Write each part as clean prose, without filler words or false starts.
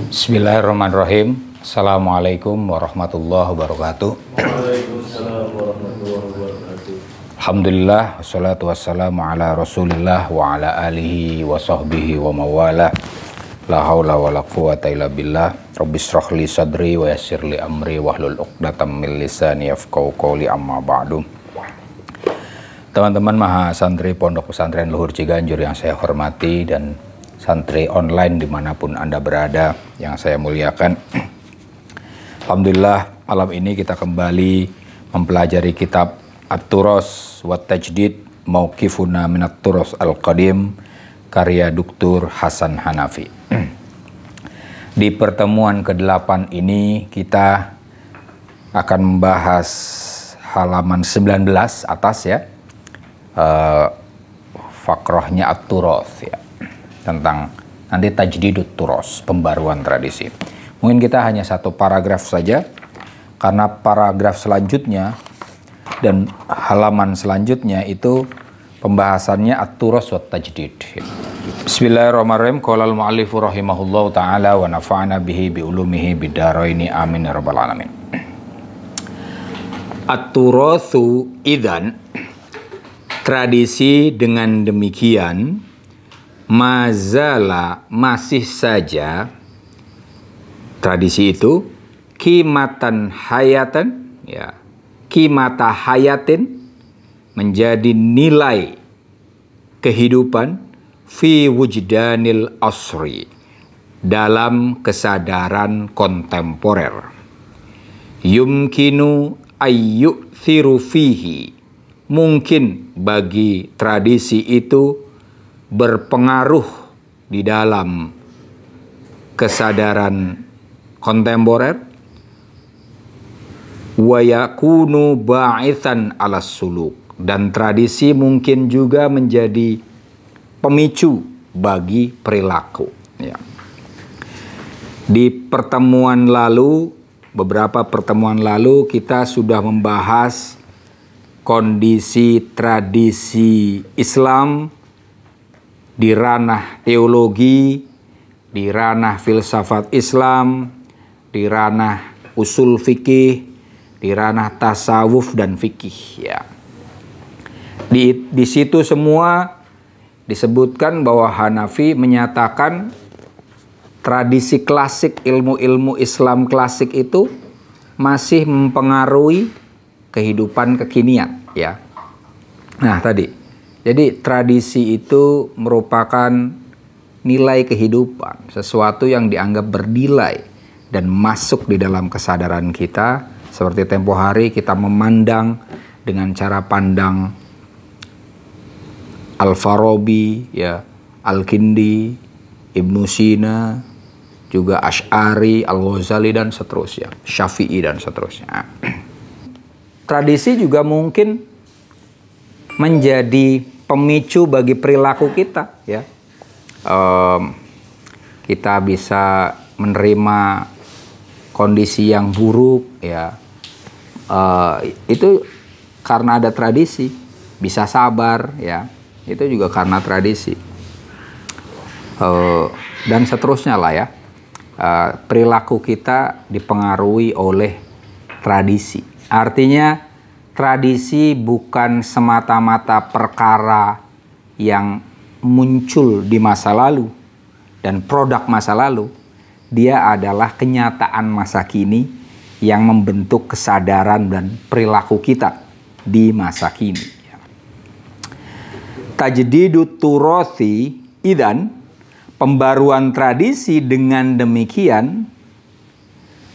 Bismillahirrahmanirrahim. Assalamualaikum warahmatullahi wabarakatuh. Waalaikumsalam warahmatullahi wabarakatuh. Alhamdulillah, wassalatu wassalamu ala rasulillah wa ala alihi wa sahbihi wa mawala. La hawla wa la quwata illa billah. Rabbi shrah li sadri wa yassir li amri wahlul uqdatam min lisani yafqahu qawli, amma ba'du. Teman-teman Maha Santri Pondok Pesantren Luhur Ciganjur yang saya hormati, dan santri online dimanapun Anda berada yang saya muliakan. Alhamdulillah, malam ini kita kembali mempelajari kitab At-Turas wa Tajdid Mauqifuna Minat Turas Al-Qadim karya Dr. Hasan Hanafi. Di pertemuan ke-8 ini kita akan membahas halaman 19 atas ya, fakrohnya At-Turas ya, tentang nanti Tajdidut Turas, pembaruan tradisi. Mungkin kita hanya satu paragraf saja, karena paragraf selanjutnya dan halaman selanjutnya itu pembahasannya At-Turas wa Tajdid. Bismillahirrahmanirrahim. Qala al-mu'allifu rahimahullahu ta'ala wa nafa'ana bihi bi ulumihi bidaraini amin ya rabbal alamin. At-Turasu idzan, tradisi dengan demikian, mazala masih saja, tradisi itu qimatan hayatan ya, qimata hayatin menjadi nilai kehidupan fi wujdanil asri, dalam kesadaran kontemporer. Yumkinu ayyu'thiru fihi, mungkin bagi tradisi itu berpengaruh di dalam kesadaran kontemporer. Wa yakunu ba'ithan ala suluk, dan tradisi mungkin juga menjadi pemicu bagi perilaku ya. Di pertemuan lalu, beberapa pertemuan lalu, kita sudah membahas kondisi tradisi Islam di ranah teologi, di ranah filsafat Islam, di ranah usul fikih, di ranah tasawuf dan fikih ya. Di situ semua disebutkan bahwa Hanafi menyatakan tradisi klasik, ilmu-ilmu Islam klasik itu masih mempengaruhi kehidupan kekinian ya. Nah tadi, jadi tradisi itu merupakan nilai kehidupan, sesuatu yang dianggap bernilai dan masuk di dalam kesadaran kita. Seperti tempo hari kita memandang dengan cara pandang Al-Farabi, ya, Al-Kindi, Ibnu Sina, juga Asy'ari, Al-Ghazali dan seterusnya, Syafi'i dan seterusnya. Tradisi juga mungkin menjadi pemicu bagi perilaku kita, ya. Kita bisa menerima kondisi yang buruk, ya. Itu karena ada tradisi, bisa sabar, ya. Itu juga karena tradisi dan seterusnya lah ya. Perilaku kita dipengaruhi oleh tradisi. Artinya tradisi bukan semata-mata perkara yang muncul di masa lalu dan produk masa lalu. Dia adalah kenyataan masa kini yang membentuk kesadaran dan perilaku kita di masa kini. Tajdidut turasi idzan, pembaruan tradisi dengan demikian,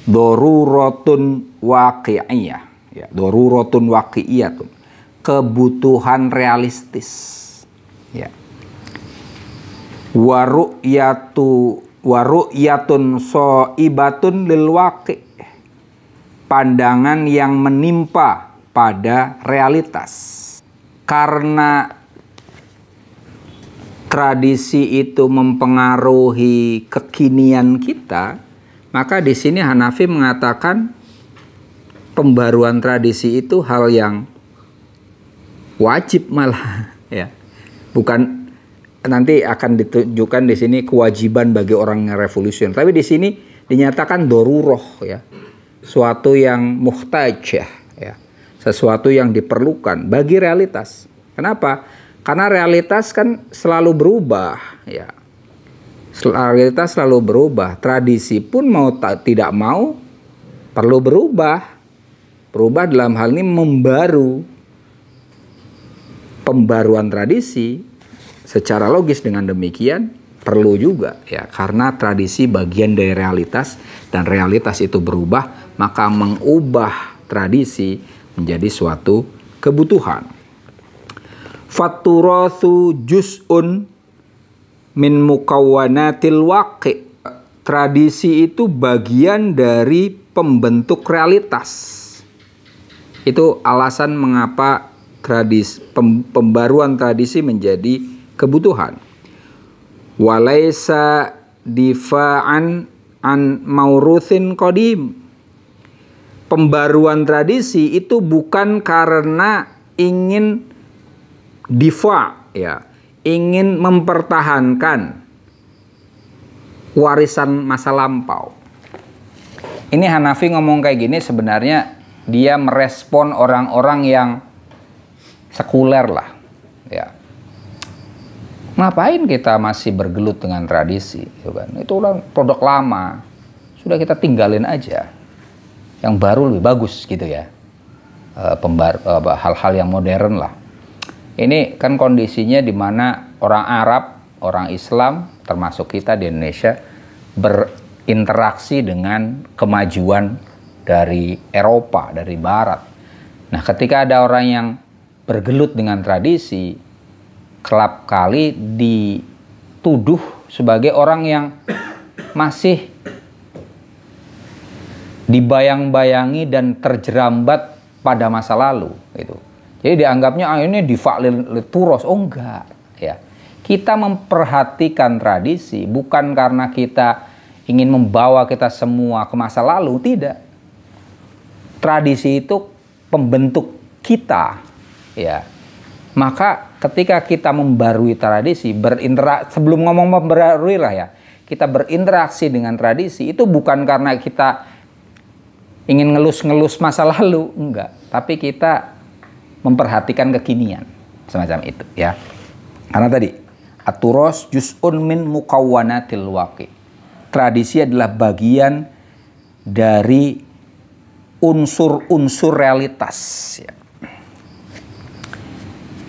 daruratun waqi'iyah ya, daruratun waqi'iyatun, kebutuhan realistis ya. Wa ru'yatun shaibatun lil waqi', pandangan yang menimpa pada realitas. Karena tradisi itu mempengaruhi kekinian kita, maka di sini Hanafi mengatakan pembaruan tradisi itu hal yang wajib malah ya. Bukan nanti akan ditunjukkan di sini kewajiban bagi orang yang revolusi. Tapi di sini dinyatakan doruroh ya. Suatu yang muhtaj ya. Sesuatu yang diperlukan bagi realitas. Kenapa? Karena realitas kan selalu berubah ya. Realitas selalu berubah. Tradisi pun mau tidak mau perlu berubah. Berubah dalam hal ini membaru. Pembaruan tradisi secara logis dengan demikian perlu juga ya, karena tradisi bagian dari realitas dan realitas itu berubah, maka mengubah tradisi menjadi suatu kebutuhan. Faturathu juz'un min mukawwanatil waqi'. Tradisi itu bagian dari pembentuk realitas. Itu alasan mengapa pembaruan tradisi menjadi kebutuhan. Walaisa difa'an an mauruthin qadim. Pembaruan tradisi itu bukan karena ingin difa ya, ingin mempertahankan warisan masa lampau. Ini Hanafi ngomong kayak gini sebenarnya dia merespon orang-orang yang sekuler lah ya. Ngapain kita masih bergelut dengan tradisi gitu kan? Itu produk lama, sudah kita tinggalin aja, yang baru lebih bagus gitu ya. Hal-hal yang modern lah. Ini kan kondisinya di mana orang Arab, orang Islam termasuk kita di Indonesia berinteraksi dengan kemajuan dari Eropa, dari Barat. Nah, ketika ada orang yang bergelut dengan tradisi, kerap kali dituduh sebagai orang yang masih dibayang-bayangi dan terjerambat pada masa lalu gitu. Jadi dianggapnya ini difa'lil turos. Oh enggak ya. Kita memperhatikan tradisi bukan karena kita ingin membawa kita semua ke masa lalu, tidak. Tradisi itu pembentuk kita ya. Maka ketika kita membarui tradisi, sebelum ngomong membarui lah ya, kita berinteraksi dengan tradisi itu bukan karena kita ingin ngelus-ngelus masa lalu, enggak, tapi kita memperhatikan kekinian semacam itu ya. Karena tadi aturos juz'un min mukawwanatil waqi'. Tradisi adalah bagian dari unsur-unsur realitas ya.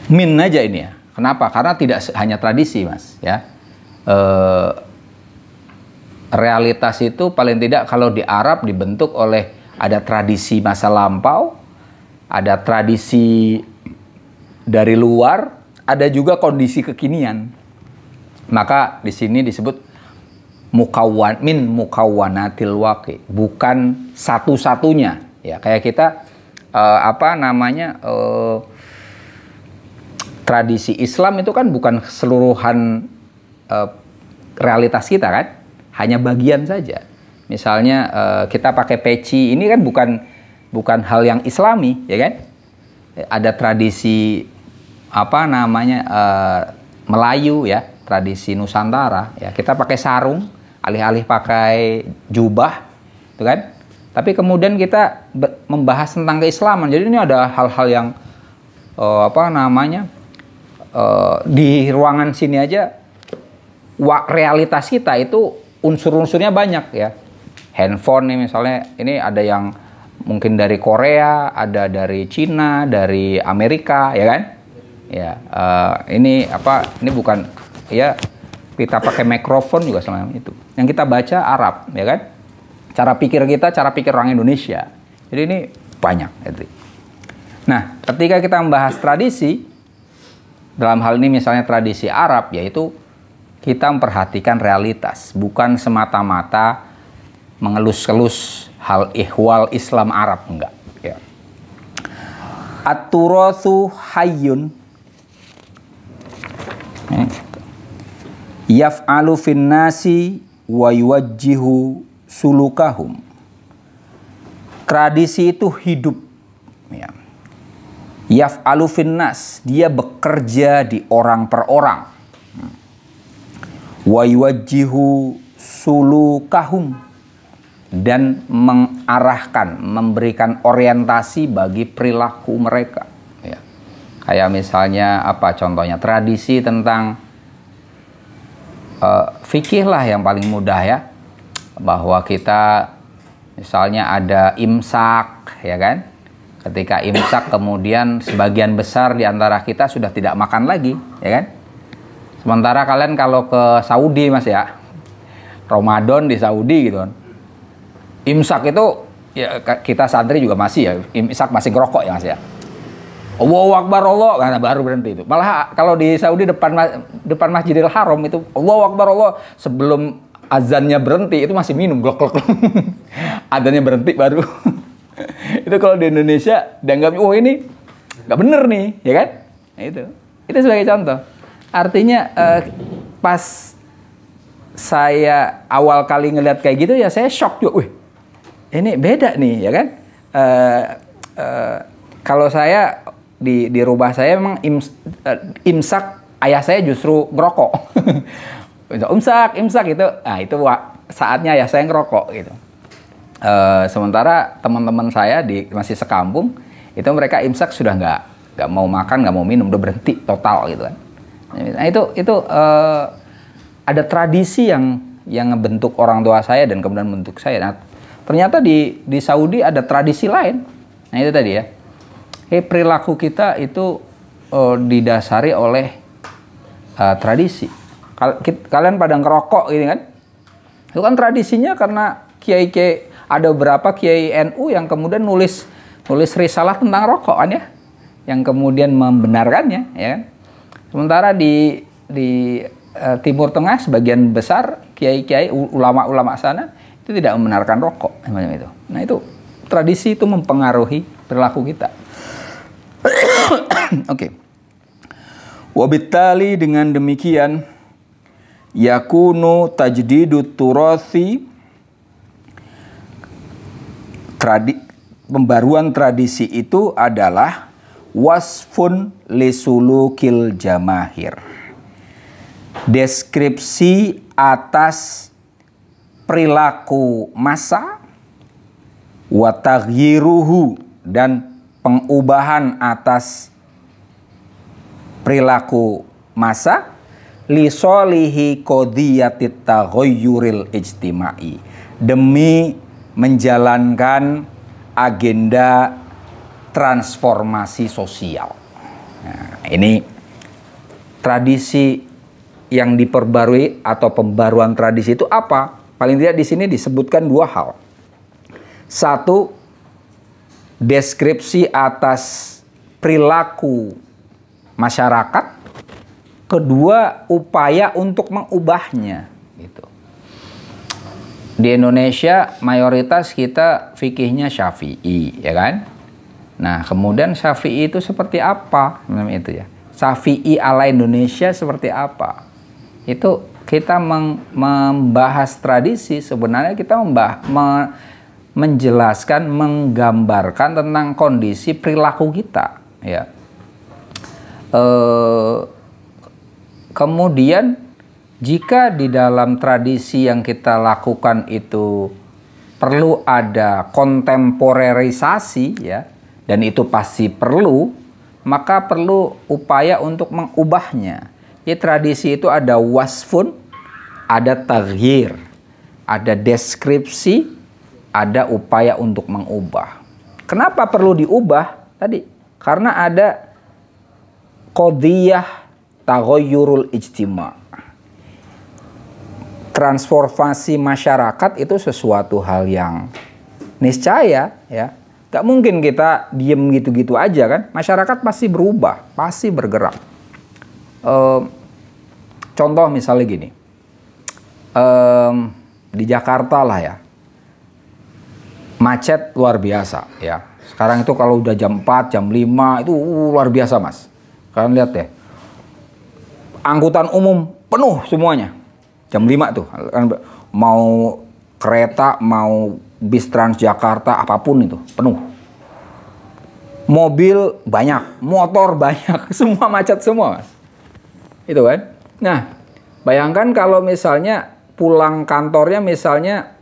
Min aja ini ya. Kenapa? Karena tidak hanya tradisi, Mas, ya. Realitas itu paling tidak kalau di Arab dibentuk oleh ada tradisi masa lampau, ada tradisi dari luar, ada juga kondisi kekinian. Maka di sini disebut min mukawwanatil waqi', bukan satu-satunya ya. Kayak kita tradisi Islam itu kan bukan keseluruhan realitas kita kan, hanya bagian saja. Misalnya kita pakai peci, ini kan bukan hal yang Islami, ya kan? Ada tradisi Melayu ya, tradisi Nusantara ya. Kita pakai sarung, alih-alih pakai jubah, itu kan? Tapi kemudian kita membahas tentang keislaman. Jadi ini ada hal-hal yang di ruangan sini aja realitas kita itu unsur-unsurnya banyak ya. Handphone nih misalnya, ini ada yang mungkin dari Korea, ada dari Cina, dari Amerika, ya kan? Ya, ini bukan ya, kita pakai mikrofon juga selama itu. Yang kita baca Arab, ya kan? Cara pikir kita, cara pikir orang Indonesia. Jadi ini banyak gitu. Nah, ketika kita membahas tradisi, dalam hal ini misalnya tradisi Arab, yaitu kita memperhatikan realitas, bukan semata-mata mengelus-elus hal ihwal Islam Arab, enggak ya. At-turathu hayyun yaf'alu fin nasi wa yuwajjihu sulukahum. Tradisi itu hidup ya. Yaf'alu fin nas, dia bekerja di orang per orang. wa yuwajjihu sulukahum, dan mengarahkan, memberikan orientasi bagi perilaku mereka. Ya. Kayak misalnya apa contohnya, tradisi tentang fikih lah yang paling mudah ya, bahwa kita misalnya ada imsak, ya kan? Ketika imsak kemudian sebagian besar di antara kita sudah tidak makan lagi, ya kan? Sementara kalian kalau ke Saudi mas ya, Ramadan di Saudi gitu kan, imsak itu ya kita santri juga masih ya, imsak masih ngerokok ya mas ya. Allahu Akbar Allah, karena baru berhenti itu. Malah kalau di Saudi depan Masjidil Haram itu Allahu Akbar Allah, sebelum azannya berhenti itu masih minum glok. Azannya berhenti baru. Itu kalau di Indonesia dianggap oh ini nggak bener nih, ya kan? Nah, itu sebagai contoh. Artinya pas saya awal kali ngeliat kayak gitu ya saya shock juga. Wih, ini beda nih, ya kan? Kalau saya di rumah saya memang imsak, ayah saya justru ngerokok. imsak gitu. Nah, itu saatnya ayah saya ngerokok gitu. Sementara teman-teman saya masih sekampung itu mereka imsak sudah nggak mau makan, nggak mau minum, udah berhenti total gitu kan. Nah, itu ada tradisi yang ngebentuk orang tua saya dan kemudian membentuk saya. Nah, ternyata di Saudi ada tradisi lain. Nah, itu tadi ya. Perilaku kita itu didasari oleh tradisi. Kalian pada ngerokok gitu kan? Itu kan tradisinya karena kiai-kiai, ada beberapa kiai NU yang kemudian nulis risalah tentang rokok kan ya, yang kemudian membenarkannya, ya kan? Sementara di Timur Tengah sebagian besar kiai-kiai, ulama-ulama sana itu tidak membenarkan rokok semacam itu. Nah, itu tradisi itu mempengaruhi perilaku kita. Oke. Wabittali, dengan demikian yakunu tajdidut turasi, pembaruan tradisi itu adalah wasfun lisulukil jamahir, deskripsi atas perilaku massa, wa taghyiruhu, dan pengubahan atas perilaku massa, li solihi qadiyatit taghayyuril ijtimai, demi menjalankan agenda transformasi sosial. Nah, ini tradisi yang diperbarui atau pembaruan tradisi itu apa? Paling tidak di sini disebutkan dua hal. Satu, deskripsi atas perilaku masyarakat. Kedua, upaya untuk mengubahnya. Gitu. Di Indonesia mayoritas kita fikihnya Syafi'i, ya kan? Nah, kemudian Syafi'i itu seperti apa? Itu ya. Syafi'i ala Indonesia seperti apa? Itu kita membahas tradisi, sebenarnya kita menjelaskan, menggambarkan tentang kondisi perilaku kita, ya. Kemudian jika di dalam tradisi yang kita lakukan itu perlu ada kontemporerisasi, ya, dan itu pasti perlu, maka perlu upaya untuk mengubahnya. Ya, tradisi itu ada wasfun, ada taghyir, ada deskripsi, ada upaya untuk mengubah. Kenapa perlu diubah? Tadi karena ada qadiyah taghayyurul ijtima'. Transformasi masyarakat itu sesuatu hal yang niscaya, ya. Gak mungkin kita diem gitu-gitu aja kan. Masyarakat pasti berubah, pasti bergerak. Contoh misalnya gini, di Jakarta lah ya, macet luar biasa ya. Sekarang itu kalau udah jam 4, jam 5 itu luar biasa mas. Kalian lihat deh, angkutan umum penuh semuanya. Jam 5 tuh, mau kereta, mau bis Transjakarta, apapun itu penuh. Mobil banyak, motor banyak, semua macet semua mas. Itu kan. Nah, Bayangkan kalau misalnya pulang kantornya misalnya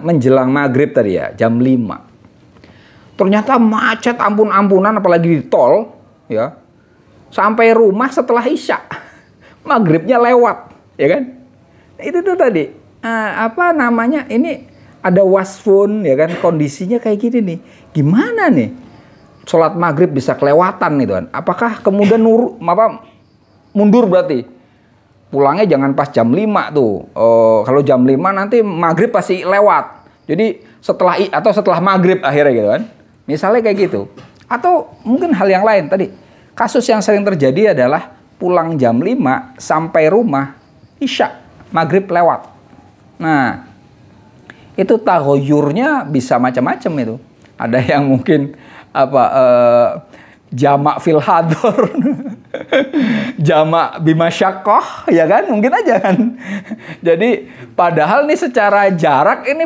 menjelang maghrib tadi ya, jam 5. Ternyata macet ampun-ampunan apalagi di tol ya. Sampai rumah setelah Isya. Maghribnya lewat, ya kan? Itu tuh tadi. Ini ada wasfun ya kan, kondisinya kayak gini nih. Gimana nih? Sholat maghrib bisa kelewatan nih Tuhan. Apakah kemudian mundur berarti? Pulangnya jangan pas jam 5 tuh. Kalau jam 5 nanti maghrib pasti lewat. Jadi setelah maghrib akhirnya gitu kan. Misalnya kayak gitu. Atau mungkin hal yang lain tadi. Kasus yang sering terjadi adalah pulang jam 5 sampai rumah Isya, maghrib lewat. Nah, itu tagoyurnya bisa macam-macam itu. Ada yang mungkin jamak fil hador, jamak bimasyakoh, ya kan? Mungkin aja kan. Jadi padahal nih secara jarak ini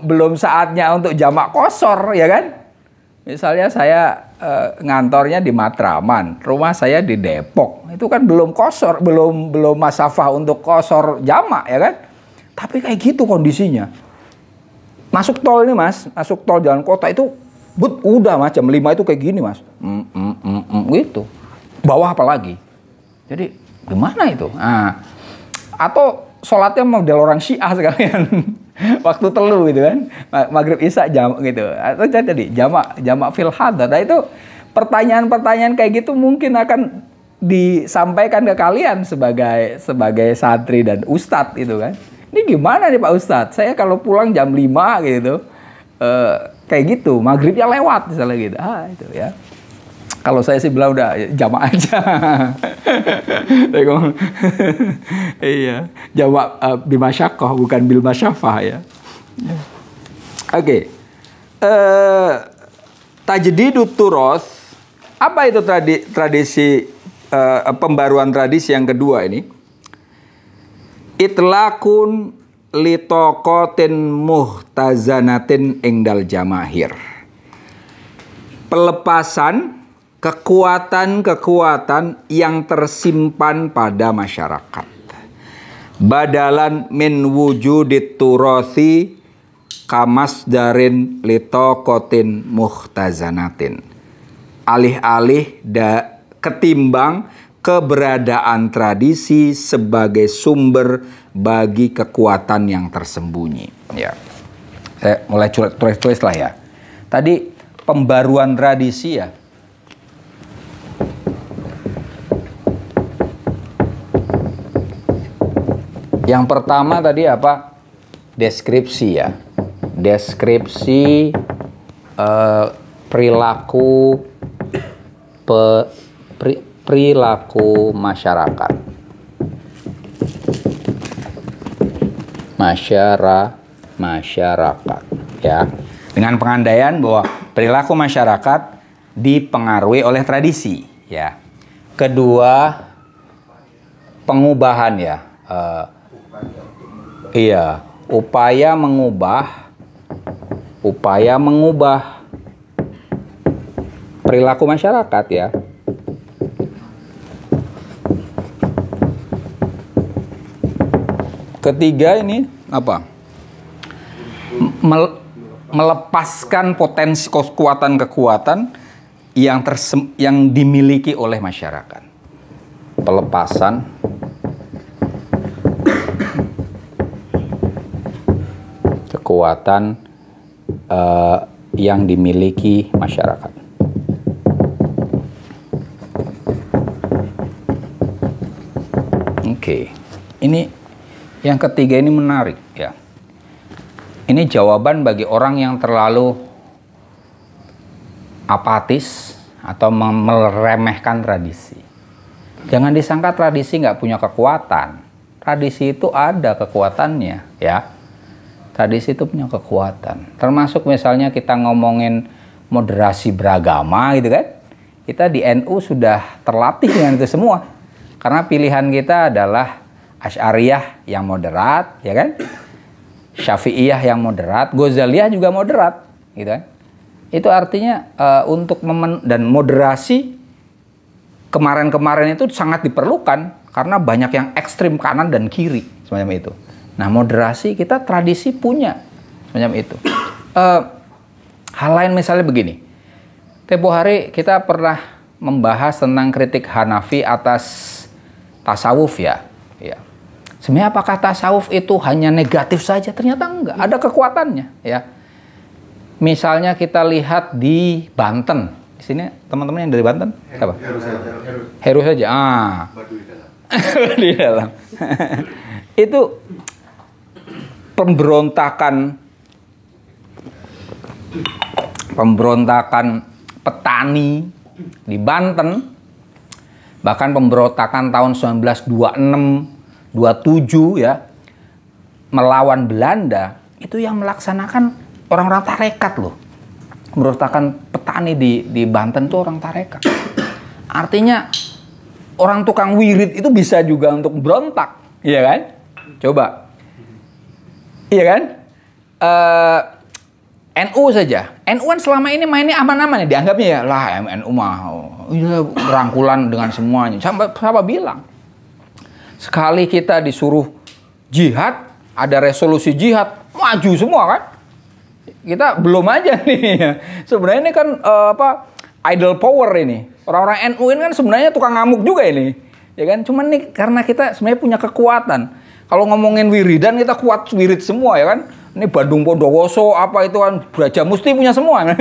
belum saatnya untuk jamak kosor, ya kan? Misalnya saya ngantornya di Matraman, rumah saya di Depok, itu kan belum kosor, belum masafah untuk kosor jamak, ya kan? Tapi kayak gitu kondisinya. Masuk tol ini Mas, masuk tol jalan kota itu udah Mas, jam 5 itu kayak gini Mas. Gitu. Bawah apalagi. Jadi gimana itu? Nah, atau sholatnya model orang Syiah sekalian. Waktu telu gitu kan. Maghrib Isya jam gitu. Atau jadi jamak fil hadar. Nah itu pertanyaan-pertanyaan kayak gitu mungkin akan disampaikan ke kalian sebagai santri dan ustadz gitu kan. Ini gimana nih Pak Ustadz? Saya kalau pulang jam 5 gitu. Kayak gitu, maghribnya lewat misalnya gitu. Itu ya. Kalau saya sih bilang udah jamak aja. Iya, jamak bimasyakoh bukan bil masyafah ya. Oke. Tajdidut turos. Apa itu tradisi pembaruan tradisi yang kedua ini? Itlaqun litokotin muhtazanatin engdal jamahir. Pelepasan kekuatan-kekuatan yang tersimpan pada masyarakat. Badalan min wujudit turosi kamasdarin litokotin muhtazanatin. Alih-alih ketimbang keberadaan tradisi sebagai sumber bagi kekuatan yang tersembunyi. Ya, saya mulai tulis lah ya. Tadi pembaruan tradisi ya. Yang pertama tadi apa? Deskripsi ya. Deskripsi perilaku masyarakat. Masyarakat ya. Dengan pengandaian bahwa perilaku masyarakat dipengaruhi oleh tradisi ya. Kedua, pengubahan ya. Upaya mengubah perilaku masyarakat ya. Ketiga ini apa? Melepaskan potensi kekuatan-kekuatan yang dimiliki oleh masyarakat. Pelepasan kekuatan yang dimiliki masyarakat. Oke. Ini yang ketiga ini menarik ya. Ini jawaban bagi orang yang terlalu apatis atau meremehkan tradisi. Jangan disangka tradisi nggak punya kekuatan. Tradisi itu ada kekuatannya ya. Tradisi itu punya kekuatan. Termasuk misalnya kita ngomongin moderasi beragama gitu kan. Kita di NU sudah terlatih dengan itu semua. Karena pilihan kita adalah Asy'ariyah yang moderat, ya kan? Syafi'iyah yang moderat, Ghazaliyah juga moderat, gitu kan? Itu artinya untuk dan moderasi kemarin-kemarin itu sangat diperlukan karena banyak yang ekstrim kanan dan kiri semacam itu. Nah, moderasi kita tradisi punya semacam itu. Hal lain misalnya begini. Tempo hari kita pernah membahas tentang kritik Hanafi atas tasawuf ya. Sebenarnya apakah tasawuf itu hanya negatif saja? Ternyata enggak, ada kekuatannya ya. Misalnya kita lihat di Banten. Di sini teman-teman yang dari Banten siapa? Heru saja. Di dalam. Itu pemberontakan petani di Banten, bahkan pemberontakan tahun 1926 27 ya, melawan Belanda, itu yang melaksanakan orang-orang tarekat loh. Pemberontakan petani di Banten itu orang tarekat. Artinya orang tukang wirid itu bisa juga untuk berontak, iya kan? Coba, iya kan? NU saja, NU kan selama ini mainnya aman-aman ya, dianggapnya ya lah NU mah, rangkulan dengan semuanya. Siapa bilang? Sekali kita disuruh jihad, ada resolusi jihad, maju semua kan? Kita belum aja nih. Sebenarnya ini kan idle power ini. Orang-orang NU ini kan sebenarnya tukang ngamuk juga ini. Ya kan? Cuman nih karena kita sebenarnya punya kekuatan. Kalau ngomongin wiridan kita kuat wirid semua ya kan? Ini Bandung Bondowoso apa itu kan Braja Musti punya semua.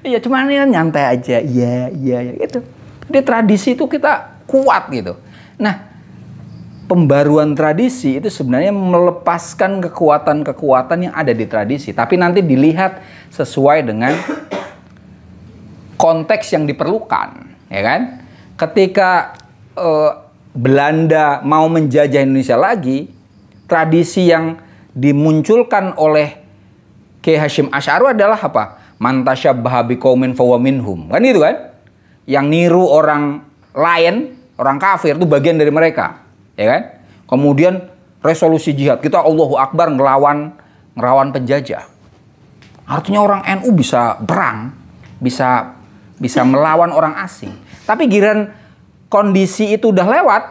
Iya, cuman ini nyantai aja. Iya gitu. Jadi tradisi itu kita kuat gitu. Nah, pembaruan tradisi itu sebenarnya melepaskan kekuatan-kekuatan yang ada di tradisi. Tapi nanti dilihat sesuai dengan konteks yang diperlukan. Ya kan? Ketika Belanda mau menjajah Indonesia lagi, tradisi yang dimunculkan oleh Kiai Hasyim Asy'ari adalah apa? Man tasyabbaha biqaumin fahuwa minhum. Kan gitu kan? Yang niru orang lain, orang kafir itu bagian dari mereka. Ya kan? Kemudian resolusi jihad, kita Allahu Akbar ngelawan penjajah. Artinya orang NU bisa perang, bisa melawan orang asing. Tapi giliran kondisi itu udah lewat,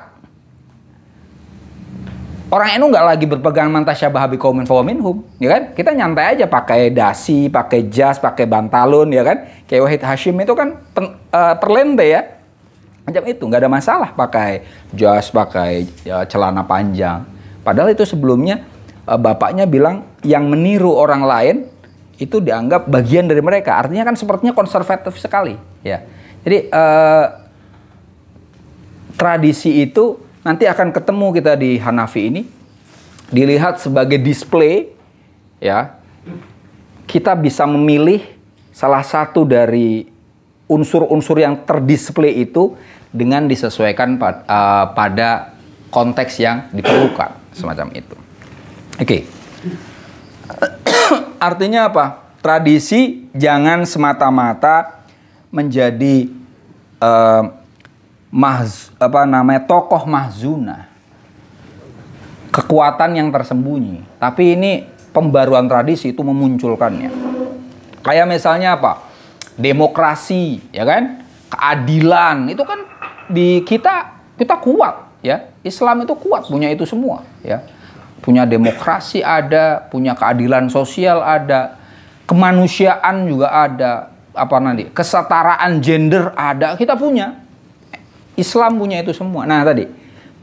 orang NU nggak lagi berpegang man tasyabbaha biqaumin fahuwa minhum, ya kan? Kita nyantai aja pakai dasi, pakai jas, pakai bantalon, ya kan? Kayak Wahid Hasyim itu kan perlente ya. Macam itu, nggak ada masalah pakai jas, pakai celana panjang. Padahal itu sebelumnya bapaknya bilang yang meniru orang lain itu dianggap bagian dari mereka. Artinya kan sepertinya konservatif sekali. Ya, jadi tradisi itu nanti akan ketemu kita di Hanafi ini dilihat sebagai display. Ya, kita bisa memilih salah satu dari unsur-unsur yang terdisplay itu dengan disesuaikan pada konteks yang diperlukan, semacam itu. Oke. Artinya apa? Tradisi jangan semata-mata menjadi tokoh mahzunah, kekuatan yang tersembunyi. Tapi ini pembaruan tradisi itu memunculkannya. Kayak misalnya apa? Demokrasi, ya kan? Keadilan itu kan di kita kuat ya. Islam itu kuat, punya itu semua ya. Punya demokrasi ada, punya keadilan sosial ada, kemanusiaan juga ada, kesetaraan gender ada, kita punya. Islam punya itu semua. Nah, tadi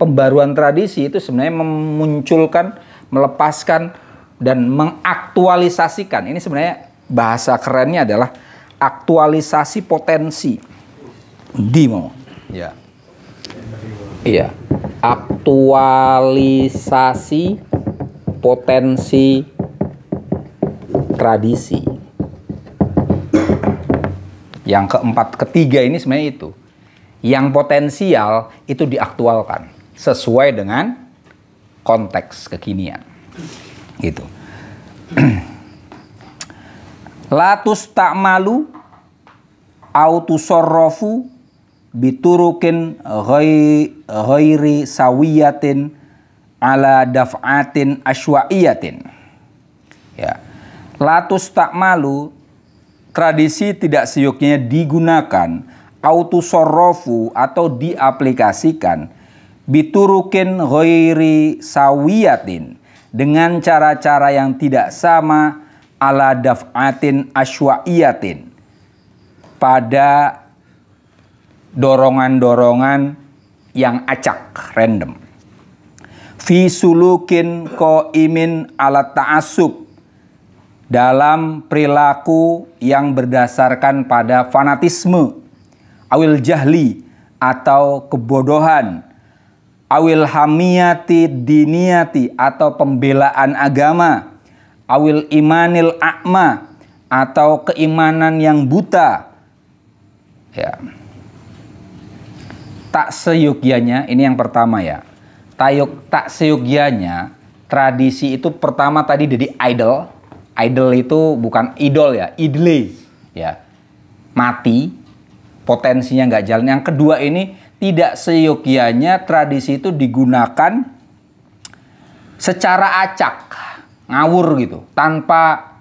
pembaruan tradisi itu sebenarnya memunculkan, melepaskan dan mengaktualisasikan. Ini sebenarnya bahasa kerennya adalah aktualisasi potensi. Ya. Iya. Aktualisasi potensi tradisi. Yang ketiga ini sebenarnya itu. Yang potensial itu diaktualkan sesuai dengan konteks kekinian. Gitu. La tusta'malu au tusarrafu biturukin ghairi sawiyatin ala daf'atin asywa'iyatin. Ya. La tusta'malu, tradisi tidak seyuknya digunakan autusarrafu atau diaplikasikan biturukin ghairi sawiyatin dengan cara-cara yang tidak sama ala daf'atin asywa'iyatin pada dorongan-dorongan yang acak, random. Fi sulukin qaimin ala ta'assub dalam perilaku yang berdasarkan pada fanatisme, awil jahli atau kebodohan, awil hamiyati diniyati atau pembelaan agama, awil imanil a'ma atau keimanan yang buta. Ya. Tak seyugyanya, ini yang pertama ya. Tak seyugyanya, tradisi itu pertama tadi jadi idol. Idol itu bukan idol ya, idle ya. Mati, potensinya nggak jalan. Yang kedua ini tidak seyugyanya tradisi itu digunakan secara acak, ngawur gitu, tanpa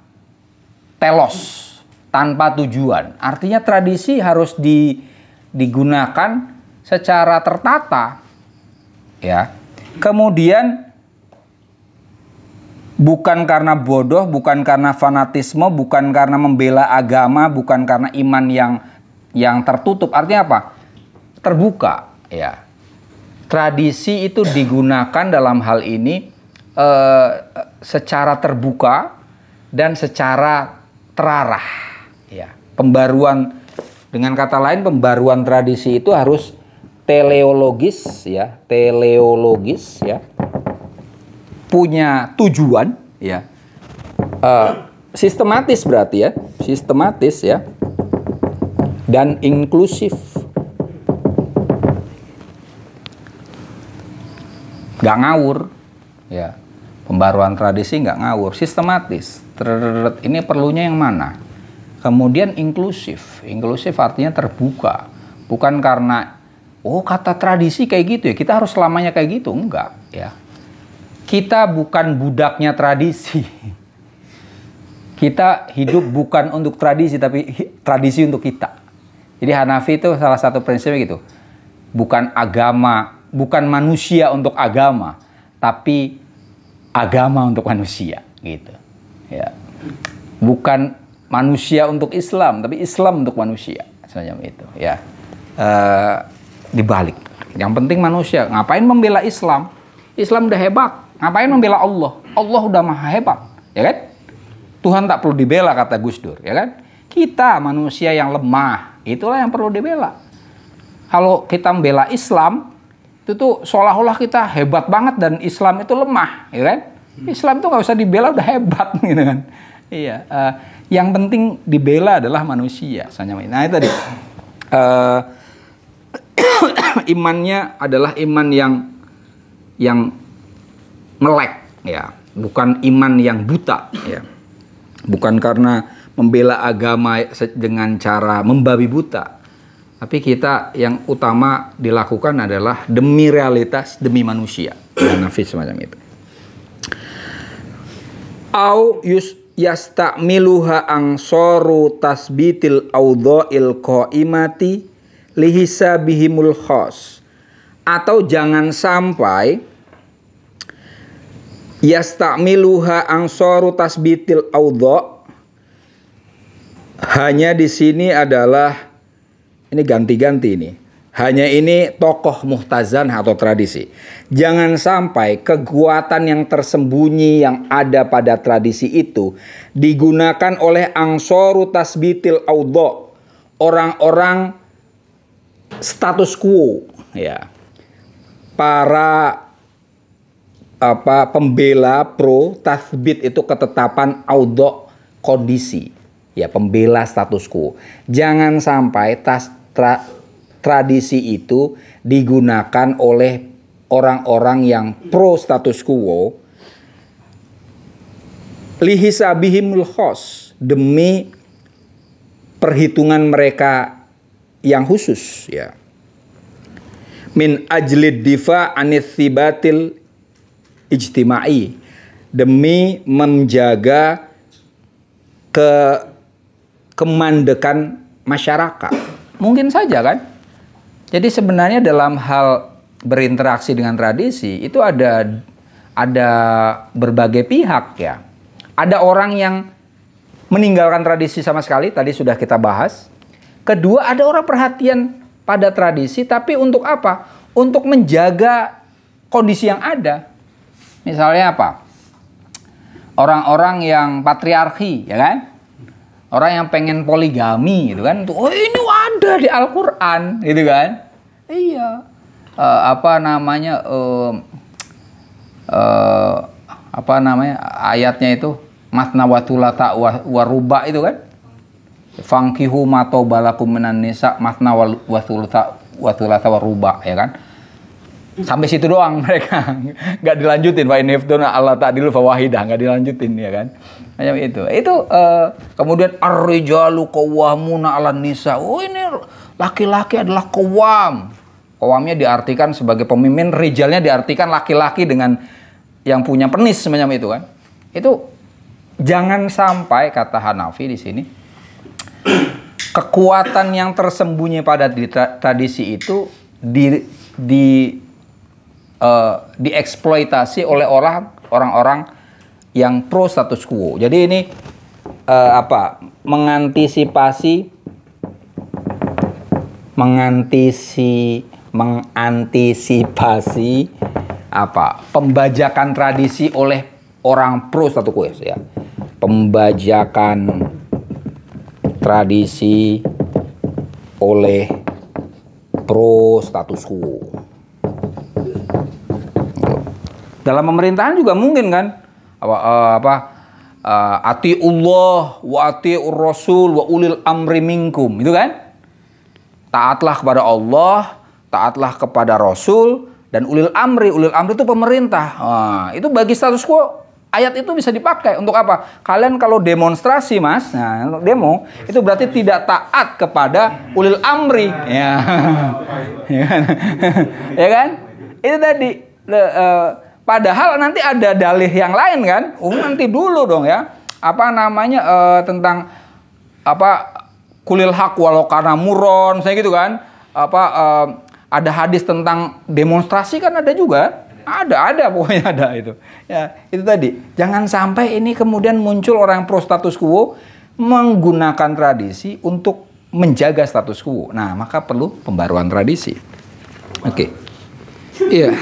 telos, tanpa tujuan. Artinya tradisi harus digunakan secara tertata, ya. Kemudian bukan karena bodoh, bukan karena fanatisme, bukan karena membela agama, bukan karena iman yang tertutup. Artinya apa? Terbuka, ya. Tradisi itu digunakan dalam hal ini secara terbuka dan secara terarah, ya. Pembaruan, dengan kata lain, pembaruan tradisi itu harus teleologis ya, punya tujuan ya, sistematis berarti ya, sistematis ya, dan inklusif, nggak ngawur ya. Pembaruan tradisi nggak ngawur, sistematis. Ini perlunya yang mana? Kemudian inklusif, inklusif artinya terbuka, bukan karena kata tradisi kayak gitu ya, kita harus selamanya kayak gitu. Enggak ya. Kita bukan budaknya tradisi. Kita hidup bukan untuk tradisi, tapi tradisi untuk kita. Jadi Hanafi itu salah satu prinsipnya gitu. Bukan agama, bukan manusia untuk agama, tapi agama untuk manusia gitu. Ya. Bukan manusia untuk Islam, tapi Islam untuk manusia. Semacam itu ya. Dibalik. Yang penting manusia. Ngapain membela Islam? Islam udah hebat. Ngapain membela Allah? Allah udah maha hebat. Ya kan? Tuhan tak perlu dibela, kata Gus Dur. Ya kan? Kita manusia yang lemah. Itulah yang perlu dibela. Kalau kita membela Islam, itu tuh seolah-olah kita hebat banget dan Islam itu lemah. Ya kan? Islam itu nggak usah dibela, udah hebat. Gitu kan? Iya. Yang penting dibela adalah manusia. Nah itu tadi. Imannya adalah iman yang melek ya, bukan iman yang buta ya. Bukan karena membela agama dengan cara membabi buta, tapi kita yang utama dilakukan adalah demi realitas, demi manusia. Nafis semacam itu. Au yasta'miluha angsoru tasbitil audha'il qaimati lihisabihimul khos, atau jangan sampai yasta'miluha angsoru tasbitil audha, hanya di sini adalah ini ganti-ganti ini, hanya ini tokoh muhtazan atau tradisi. Jangan sampai kekuatan yang tersembunyi yang ada pada tradisi itu digunakan oleh angsoru tasbitil audha, orang-orang status quo ya, para pembela pro tathbit itu ketetapan audha, kondisi ya, pembela status quo. Jangan sampai tradisi itu digunakan oleh orang-orang yang pro status quo lihisabihimul khos, demi perhitungan mereka yang khusus ya, min ajlid difa anithibatil ijtimai, demi menjaga kemandekan masyarakat, Mungkin saja kan. Jadi sebenarnya dalam hal berinteraksi dengan tradisi itu ada berbagai pihak ya. Ada orang yang meninggalkan tradisi sama sekali, tadi sudah kita bahas. Kedua, ada orang perhatian pada tradisi, tapi untuk apa? Untuk menjaga kondisi yang ada. Misalnya apa? Orang-orang yang patriarki, ya kan? Orang yang pengen poligami, gitu kan? Oh, ini ada di Al-Quran, gitu kan? Iya. Ayatnya itu masna wa thulatha wa ruba itu kan? Fankihu ma tobalakum minan nisa masna wa thulatha wa ruba, ya kan? Sampai situ doang mereka, nggak dilanjutin. Fa in iftuna Allah ta'dilu fa wahidah, nggak dilanjutin, ya kan? Macam itu. Kemudian ar-rijalu qawwamuna 'alan nisa. Oh, ini laki-laki adalah qawwam. Qawwamnya diartikan sebagai pemimpin, rijalnya diartikan laki-laki dengan yang punya penis semacam itu kan. Itu jangan sampai, kata Hanafi di sini, kekuatan yang tersembunyi pada tradisi itu dieksploitasi oleh orang-orang yang pro status quo. Jadi ini mengantisipasi pembajakan tradisi oleh orang pro status quo ya. Pembajakan tradisi oleh pro status quo. Dalam pemerintahan juga mungkin kan, atiullah wa atiur rasul wa ulil amri minkum, itu kan? Taatlah kepada Allah, taatlah kepada Rasul dan ulil amri. Ulil amri itu pemerintah. Itu bagi status quo ayat itu bisa dipakai untuk apa? Kalian kalau demonstrasi, Mas, demo itu berarti tidak taat kepada ulil amri, ya, ya kan? Itu tadi. Padahal nanti ada dalih yang lain kan? Nanti dulu dong ya. Tentang kulil haq walau kana muron, misalnya gitu kan? Ada hadis tentang demonstrasi kan ada juga. Ada pokoknya ada itu. Ya, itu tadi. Jangan sampai ini kemudian muncul orang pro status quo menggunakan tradisi untuk menjaga status quo. Nah, maka perlu pembaruan tradisi. Oke. Iya.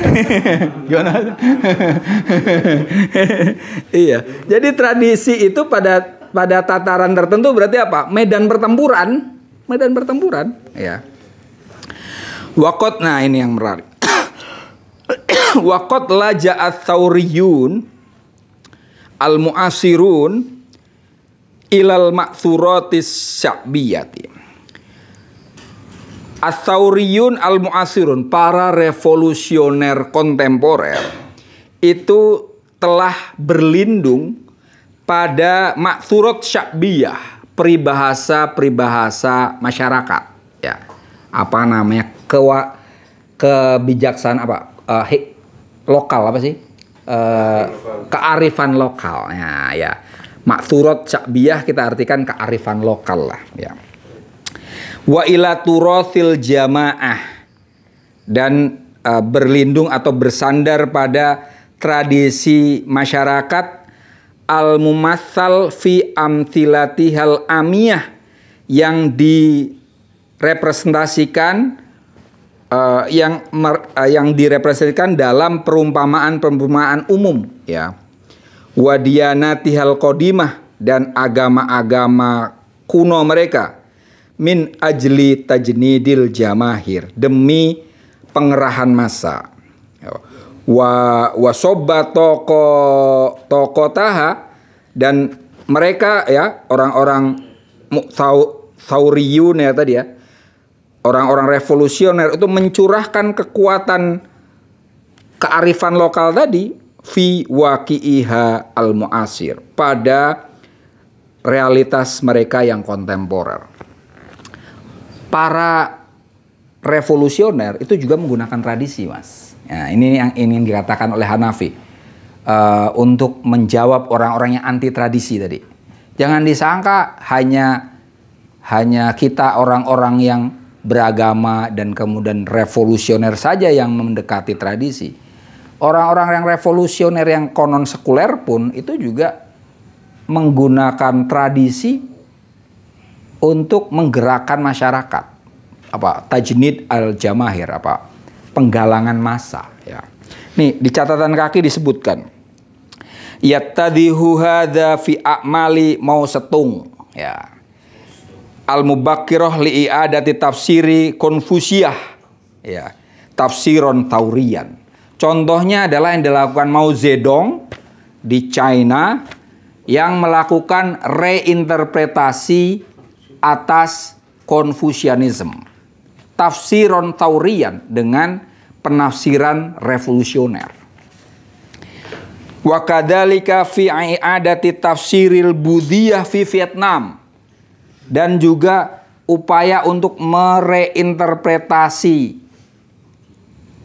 Gimana? Iya. Jadi tradisi itu pada tataran tertentu berarti apa? Medan pertempuran. Ya. Waqat, nah ini yang menarik. Waqat laja'at thawriyun al-mu'asirun ilal ma'thuratis sya'biyati. Ats-Tsauriyun al-Mu'asirun, para revolusioner kontemporer itu telah berlindung pada ma'thurat sya'biyah, peribahasa masyarakat, ya. Kebijaksanaan lokal kearifan lokal. Ya. Ma'thurat sya'biyah kita artikan kearifan lokal lah, ya. Wa ila turathil jamaah, dan berlindung atau bersandar pada tradisi masyarakat al-mumatsal fi amthilatihal amiyah, yang direpresentasikan yang direpresentasikan dalam perumpamaan umum, ya. Wa diyanatihal qadimah, dan agama-agama kuno mereka, min ajli tajnidil jamahir, demi pengerahan massa. Wa sobba tokotaha, dan mereka ya orang-orang Tsauriyun ya tadi ya, orang-orang revolusioner itu mencurahkan kekuatan kearifan lokal tadi fi waqi'iha al-mu'asir, pada realitas mereka yang kontemporer. Para revolusioner itu juga menggunakan tradisi, Mas. Nah, ini yang ingin dikatakan oleh Hanafi untuk menjawab orang-orang yang anti tradisi tadi. Jangan disangka hanya kita orang-orang yang beragama dan kemudian revolusioner saja yang mendekati tradisi. Orang-orang yang revolusioner yang konon sekuler pun itu juga menggunakan tradisi untuk menggerakkan masyarakat. Tajnid al-jamahir, penggalangan massa, ya. Nih di catatan kaki disebutkan yattadihu hadza fi a'mali mau setung, ya. Al-Mubakkirah li'adati tafsiri Konfusiah, ya, tafsiron taurian. Contohnya adalah yang dilakukan Mao Zedong di China yang melakukan reinterpretasi atas Konfusianisme, tafsiron taurian dengan penafsiran revolusioner. Wa kadzalika fi i'adati tafsiril Buddhiyah fi Vietnam. Dan juga upaya untuk mereinterpretasi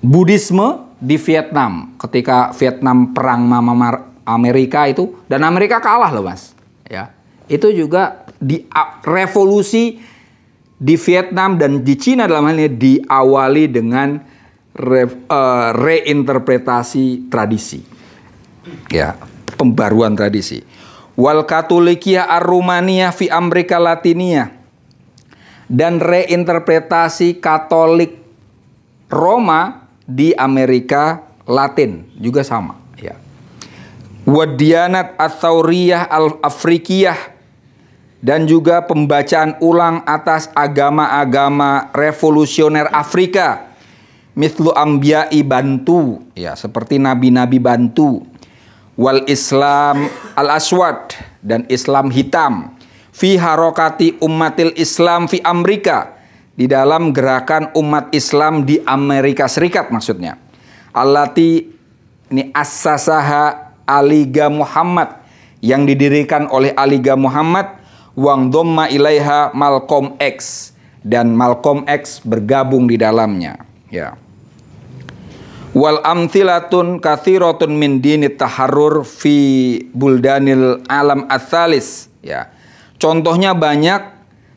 Buddhisme di Vietnam ketika Vietnam perang sama Amerika itu, dan Amerika kalah loh Mas, ya. Itu juga di revolusi di Vietnam dan di Cina dalam hal ini diawali dengan reinterpretasi tradisi, ya, pembaruan tradisi. Wal Katolikiyah Ar-Rumaniyah fi Amerika Latinia, dan reinterpretasi Katolik Roma di Amerika Latin juga sama, ya. Wadianat Ats-Tsauriyah Al-Afrikiyah, dan juga pembacaan ulang atas agama-agama revolusioner Afrika, mithlu Ambiya'i Bantu, ya, seperti nabi-nabi Bantu. Wal Islam al-Aswad, dan Islam hitam, fi harokati ummatil Islam fi Amerika, di dalam gerakan umat Islam di Amerika Serikat maksudnya. Allati ini assasaha Aliga Muhammad, yang didirikan oleh Aliga Muhammad, wang dhamma ilaiha Malcolm X, dan Malcolm X bergabung di dalamnya, ya. Wal amthilatun kathiratun min dinit taharrur fi buldanil alam atsalis, ya. Contohnya banyak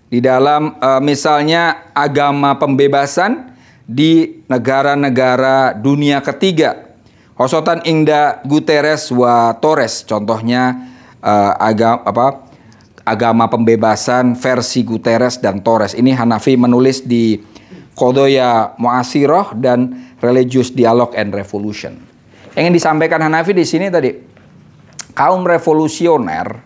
di dalam misalnya agama pembebasan di negara-negara dunia ketiga. Hosotan ingda Guterres wa Torres, contohnya agama pembebasan versi Guterres dan Torres. Ini Hanafi menulis di Qodoya Mu'asirah dan Religious Dialogue and Revolution. Yang ingin disampaikan Hanafi di sini tadi, kaum revolusioner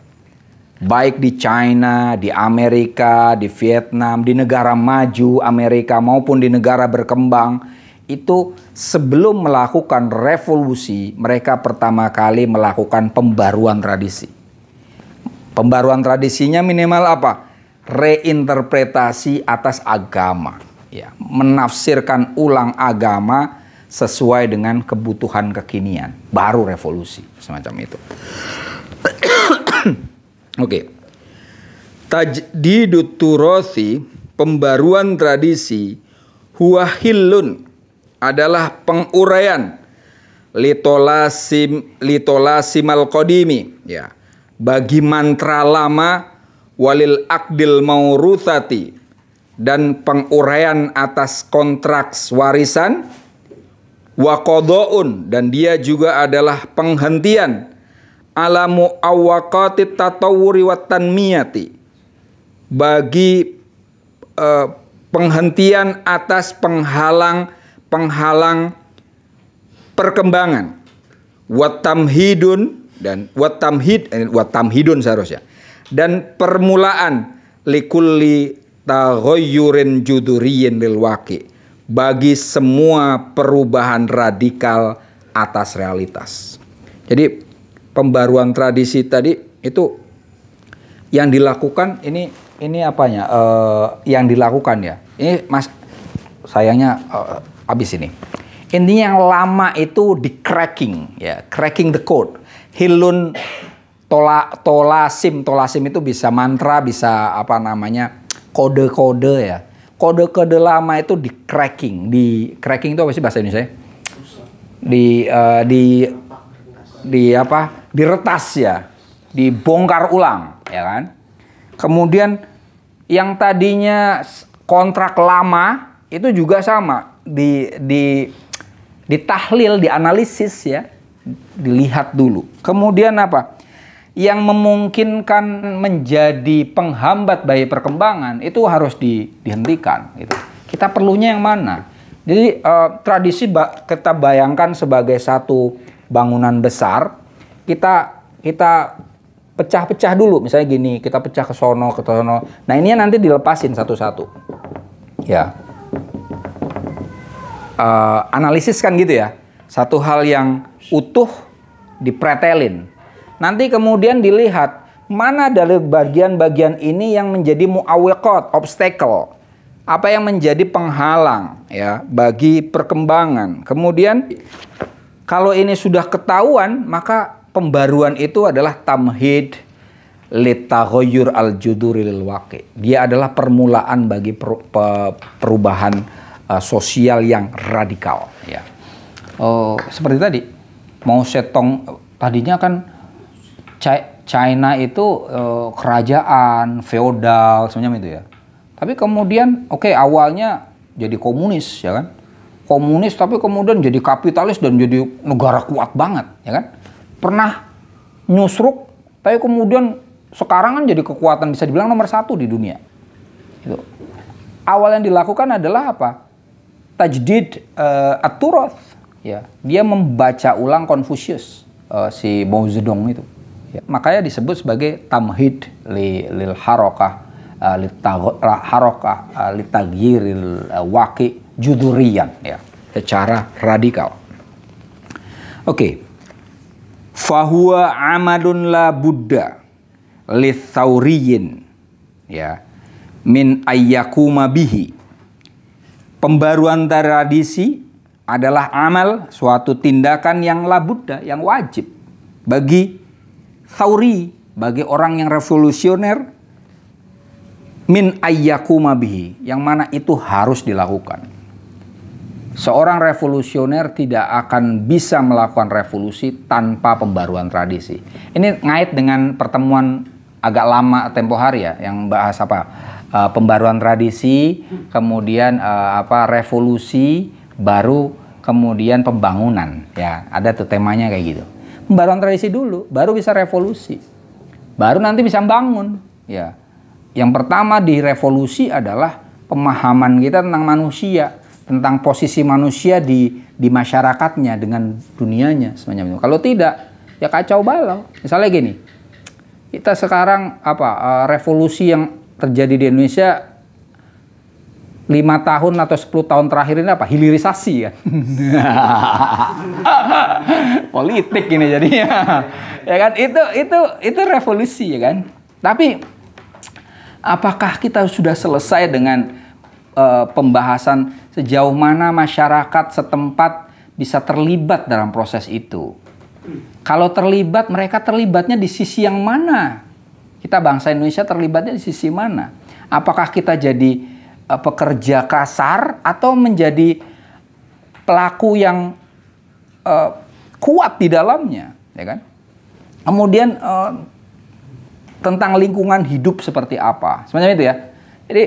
baik di China, di Amerika, di Vietnam, di negara maju Amerika maupun di negara berkembang, itu sebelum melakukan revolusi, mereka pertama kali melakukan pembaruan tradisi. Pembaruan tradisinya minimal apa? Reinterpretasi atas agama, ya, menafsirkan ulang agama sesuai dengan kebutuhan kekinian, baru revolusi semacam itu. Oke. Tajdidut turosi, pembaruan tradisi, huwa hillun, adalah penguraian litolasimal qadimi, ya, bagi mantra lama, walil akdil mauruthati, dan penguraian atas kontrak warisan, wa qada'un, dan dia juga adalah penghentian alamu awaqatit tatawuri wa tanmiyati, bagi penghentian atas penghalang perkembangan, watamhidun, dan watamhidun seharusnya, dan permulaan likulli taghayyurin juduriyin lil waqi, bagi semua perubahan radikal atas realitas. Jadi pembaruan tradisi tadi itu yang dilakukan ini apanya? Yang dilakukan ya. Ini Mas, sayangnya habis ini. Intinya yang lama itu di cracking, ya, cracking the code. Hilun tolasim itu bisa mantra, bisa apa namanya, kode-kode, ya. Kode-kode lama itu di cracking. Di cracking itu apa sih bahasa Indonesia? Diretas, ya, dibongkar ulang, ya kan. Kemudian yang tadinya kontrak lama itu juga sama, ditahlil, dianalisis ya, dilihat dulu. Kemudian apa? Yang memungkinkan menjadi penghambat bagi perkembangan itu harus dihentikan. Gitu. Kita perlunya yang mana? Jadi tradisi kita bayangkan sebagai satu bangunan besar, kita pecah-pecah dulu. Misalnya gini, kita pecah ke sono, ke sono. Nah ini nanti dilepasin satu-satu. Ya. Analisis kan gitu ya. Satu hal yang utuh dipretelin. Nanti kemudian dilihat mana dari bagian-bagian ini yang menjadi mu'awwiqat, obstacle. Apa yang menjadi penghalang ya bagi perkembangan. Kemudian kalau ini sudah ketahuan, maka pembaruan itu adalah tamhid litaghayyur al-juduril waqi. Dia adalah permulaan bagi perubahan sosial yang radikal ya. Seperti tadi Mao Zedong tadinya kan China itu kerajaan feodal semacam itu ya. Tapi kemudian awalnya jadi komunis ya kan. Komunis tapi kemudian jadi kapitalis dan jadi negara kuat banget ya kan. Pernah nyusruk tapi kemudian sekarang kan jadi kekuatan bisa dibilang nomor 1 di dunia. Itu. Awal yang dilakukan adalah apa? Tajdid at-turath ya. Dia membaca ulang Confucius si Mao Zedong itu. Ya. Makanya disebut sebagai tamhid lil harakah litaghiril waqi judurian ya, secara radikal. Fahuwa amadun la buddha lithauriyin ya min ayyakuma bihi. Pembaruan tradisi adalah amal, suatu tindakan yang la buddha, yang wajib bagi thauri, bagi orang yang revolusioner, min ayyakuma bihi, yang mana itu harus dilakukan. Seorang revolusioner tidak akan bisa melakukan revolusi tanpa pembaruan tradisi. Ini ngait dengan pertemuan agak lama tempo hari ya, yang bahas apa? Pembaruan tradisi, kemudian revolusi, baru kemudian pembangunan. Ya, ada tuh temanya kayak gitu. Pembaruan tradisi dulu, baru bisa revolusi. Baru nanti bisa bangun, ya. Yang pertama di revolusi adalah pemahaman kita tentang manusia, tentang posisi manusia di masyarakatnya dengan dunianya semacam itu. Kalau tidak, ya kacau balau. Misalnya gini, kita sekarang revolusi yang terjadi di Indonesia 5 tahun atau 10 tahun terakhir ini apa? Hilirisasi kan. Politik ini jadinya. Ya kan? Itu revolusi ya kan. Tapi apakah kita sudah selesai dengan pembahasan sejauh mana masyarakat setempat bisa terlibat dalam proses itu? Kalau terlibat, mereka terlibatnya di sisi yang mana? Kita bangsa Indonesia terlibatnya di sisi mana? Apakah kita jadi pekerja kasar atau menjadi pelaku yang kuat di dalamnya, ya kan? Kemudian tentang lingkungan hidup seperti apa, sebenarnya itu ya. Jadi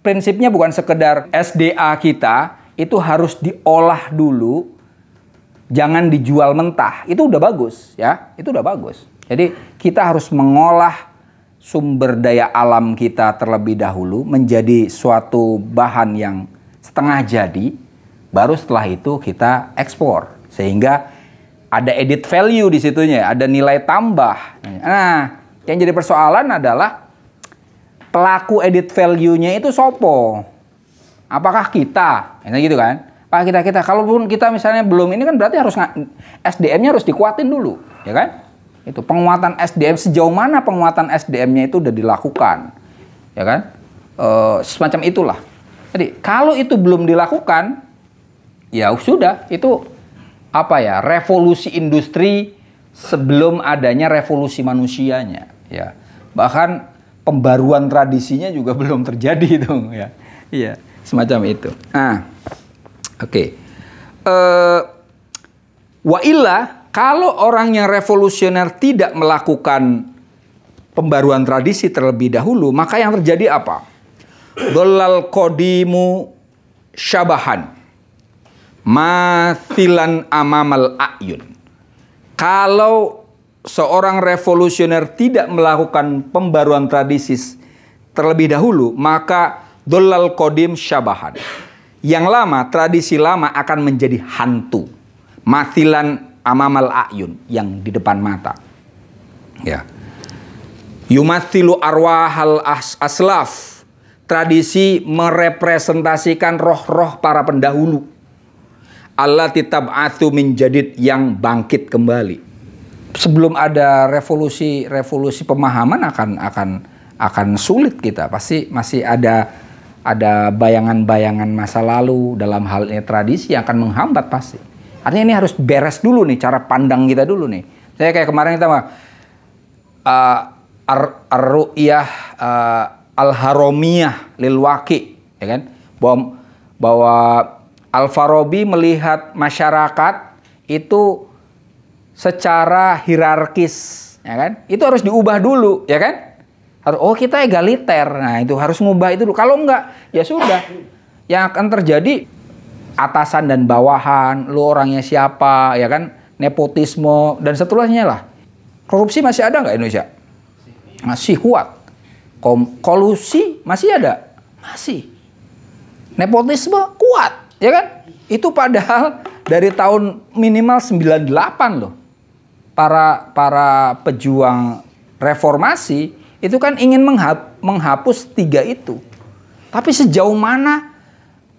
prinsipnya bukan sekedar SDA kita itu harus diolah dulu, jangan dijual mentah. Itu udah bagus, ya. Itu udah bagus. Jadi kita harus mengolah sumber daya alam kita terlebih dahulu menjadi suatu bahan yang setengah jadi, baru setelah itu kita ekspor sehingga ada added value di situnya, ada nilai tambah. Nah, yang jadi persoalan adalah pelaku added value-nya itu sopo? Apakah kita? Misalnya gitu kan? Apakah kita? Kalaupun kita misalnya belum ini kan berarti harus SDM-nya harus dikuatin dulu, ya kan? Itu penguatan SDM, sejauh mana penguatan SDM-nya itu udah dilakukan, ya kan? Semacam itulah. Jadi kalau itu belum dilakukan, ya sudah itu revolusi industri sebelum adanya revolusi manusianya, ya. Bahkan pembaruan tradisinya juga belum terjadi itu, ya. Iya, semacam itu. Wa illa, kalau orang yang revolusioner tidak melakukan pembaruan tradisi terlebih dahulu, maka yang terjadi apa? Dolal qadimu syabahan mathilan amamal ayun. Kalau seorang revolusioner tidak melakukan pembaruan tradisi terlebih dahulu, maka dolal qadim syabahan. Yang lama, tradisi lama akan menjadi hantu. Mathilan amamal ayun, yang di depan mata. Ya. Yumathilu arwahal aslaf. Tradisi merepresentasikan roh-roh para pendahulu. Allati tab'atsu min jadid, yang bangkit kembali. Sebelum ada revolusi pemahaman akan sulit kita. Pasti masih ada bayangan-bayangan masa lalu dalam hal ini tradisi yang akan menghambat pasti. Artinya ini harus beres dulu nih cara pandang kita dulu nih. Saya kayak kemarin kita ar-ru'yah al-haramiyah lil waqi, ya kan? Bahwa Al-Farabi melihat masyarakat itu secara hierarkis, ya kan? Itu harus diubah dulu, ya kan? Oh, kita egaliter. Nah, itu harus ngubah itu dulu. Kalau enggak, ya sudah. Yang akan terjadi atasan dan bawahan, lu orangnya siapa, ya kan? Nepotisme dan seterusnya lah. Korupsi masih ada nggak Indonesia? Masih kuat. Kolusi masih ada? Masih. Nepotisme kuat, ya kan? Itu padahal dari tahun minimal 98 loh. Para pejuang reformasi itu kan ingin menghapus 3 itu. Tapi sejauh mana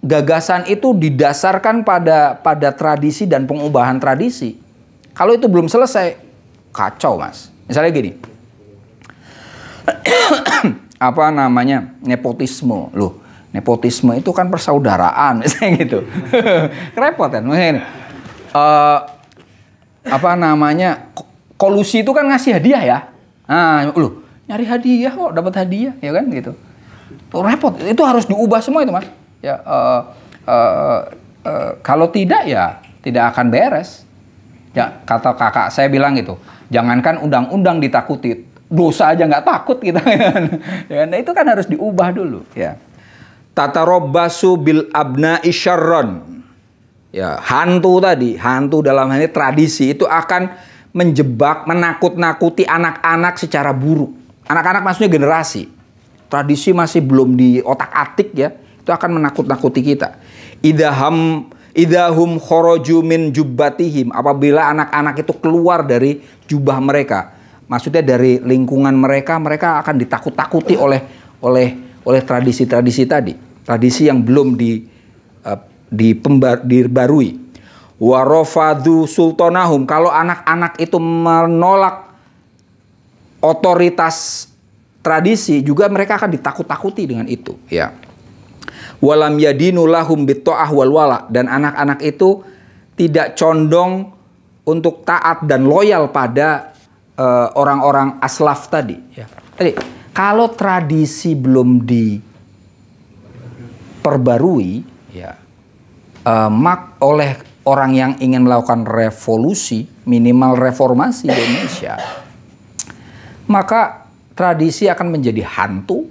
gagasan itu didasarkan pada tradisi dan pengubahan tradisi? Kalau itu belum selesai, kacau mas. Misalnya gini, apa namanya, nepotisme. Loh, nepotisme itu kan persaudaraan, misalnya gitu. Repot kan. Apa namanya, kolusi itu kan ngasih hadiah ya. Nah, loh, nyari hadiah kok dapat hadiah, ya kan gitu. Repot, itu harus diubah semua itu mas. Ya, kalau tidak ya tidak akan beres. Ya, kata kakak saya bilang gitu, jangankan undang-undang ditakuti, dosa aja nggak takut kita. Ya, nah, itu kan harus diubah dulu. Ya, tatarobbasu bil abna'i syarron. Ya, hantu tadi, hantu dalam hal ini tradisi itu akan menjebak, menakut-nakuti anak-anak secara buruk. Anak-anak maksudnya generasi. Tradisi masih belum di otak-atik ya. Itu akan menakut-nakuti kita. Idahum khoroju min jubbatihim. Apabila anak-anak itu keluar dari jubah mereka. Maksudnya dari lingkungan mereka, mereka akan ditakut-takuti oleh tradisi-tradisi tadi. Tradisi yang belum dibarui. Warofadu sultanahum. Kalau anak-anak itu menolak otoritas tradisi, juga mereka akan ditakut-takuti dengan itu, ya. Walam yadinu lahum bitta'ah wal wala, dan anak-anak itu tidak condong untuk taat dan loyal pada orang-orang aslaf tadi, ya. Jadi, kalau tradisi belum diperbarui, ya, oleh orang yang ingin melakukan revolusi, minimal reformasi di Indonesia, maka tradisi akan menjadi hantu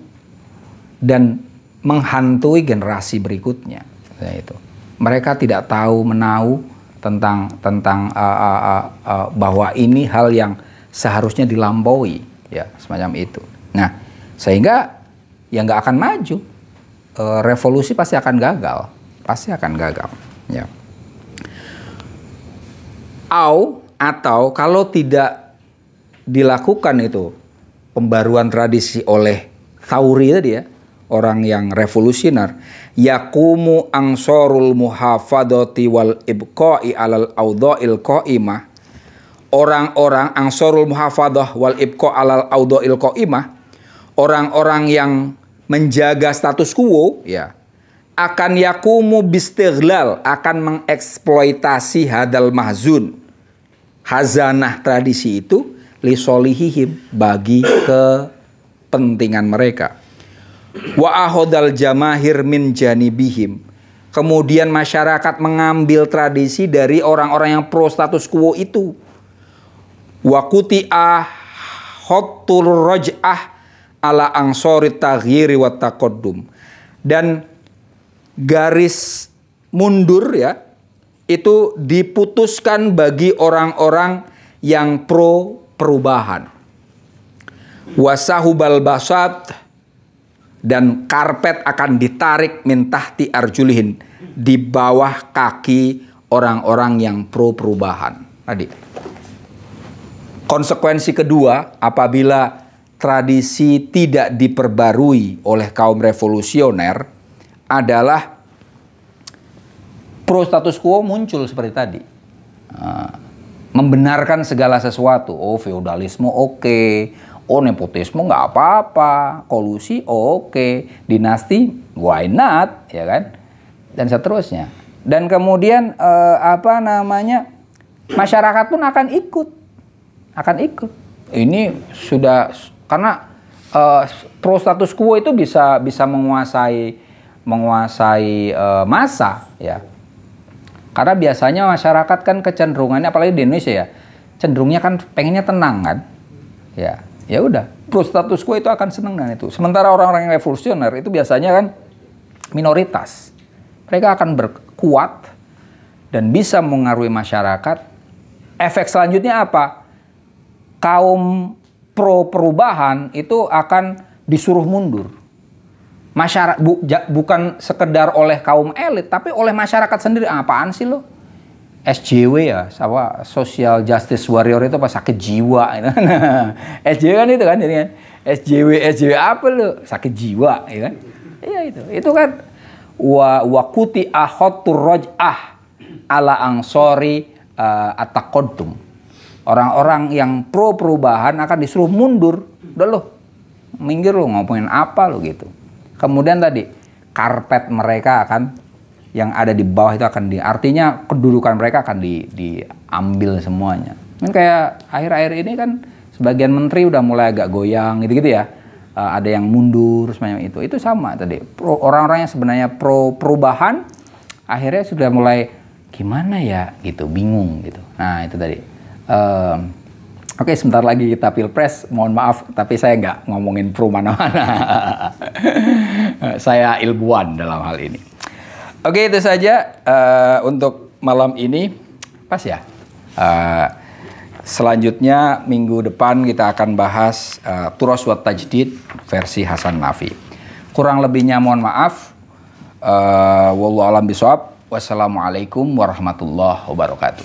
dan menghantui generasi berikutnya. Nah, itu. Mereka tidak tahu menahu tentang bahwa ini hal yang seharusnya dilampaui, ya, semacam itu. Nah, sehingga ya nggak akan maju. Revolusi pasti akan gagal, ya. Atau kalau tidak dilakukan itu pembaruan tradisi oleh Thauri tadi ya, orang yang revolusioner, yakumu angsorul muhafadati wal ibqa'i alal awdha'il qa'imah. Orang-orang angsorul muhafadah wal ibqa' alal awdha'il qa'imah, orang-orang yang menjaga status quo, ya, akan yakumu bistighlal, akan mengeksploitasi hadal mahzun, hazanah tradisi itu, lisolihihim, bagi kepentingan mereka. Wa ahodal jamahir min janibihim. Kemudian masyarakat mengambil tradisi dari orang-orang yang pro status quo itu. Wa kuti'ah khattur raj'ah ala ansori taghyiri wa taqaddum. Dan garis mundur ya itu diputuskan bagi orang-orang yang pro perubahan. Wasahubal basat, dan karpet akan ditarik min tahti arjulihin, di bawah kaki orang-orang yang pro perubahan. Tadi konsekuensi kedua apabila tradisi tidak diperbarui oleh kaum revolusioner adalah pro status quo muncul seperti tadi. Membenarkan segala sesuatu. Oh, feodalisme oke. Oh, nepotisme nggak apa-apa. Kolusi oke. Dinasti why not, ya kan? Dan seterusnya. Dan kemudian masyarakat pun akan ikut. Ini sudah karena pro status quo itu bisa menguasai massa ya. Karena biasanya masyarakat kan kecenderungannya, apalagi di Indonesia ya, cenderungnya kan pengennya tenang kan. Ya udah, pro status quo itu akan senang dengan itu. Sementara orang-orang yang revolusioner itu biasanya kan minoritas. Mereka akan berkuat dan bisa mengaruhi masyarakat. Efek selanjutnya apa? Kaum pro perubahan itu akan disuruh mundur. Masyarakat bukan sekedar oleh kaum elit, tapi oleh masyarakat sendiri. Apaan sih lo? SJW ya, apa social justice warrior itu apa, sakit jiwa. SJW kan itu kan, jadi kan SJW apa lo? Sakit jiwa, ya kan? Iya itu kan wakuti ahotur roj'ah ala angsori ataqaddum. Orang-orang yang pro perubahan akan disuruh mundur. Udah lo, minggir lo, ngomongin apa lo gitu. Kemudian tadi karpet mereka akan yang ada di bawah itu akan artinya kedudukan mereka akan diambil semuanya. Kan kayak akhir-akhir ini kan sebagian menteri udah mulai agak goyang gitu-gitu ya. Ada yang mundur semacam itu. Itu sama tadi. Orang-orang yang sebenarnya pro perubahan akhirnya sudah mulai gimana ya gitu, bingung gitu. Nah, itu tadi. Oke, sebentar lagi kita pilpres. Mohon maaf, tapi saya nggak ngomongin pro mana-mana. Saya ilmuwan dalam hal ini. Oke, itu saja untuk malam ini. Pas ya? Selanjutnya minggu depan kita akan bahas Turos wa Tajdid versi Hasan Nafi. Kurang lebihnya mohon maaf. Wallahu a'lam bishawab. Wassalamualaikum warahmatullahi wabarakatuh.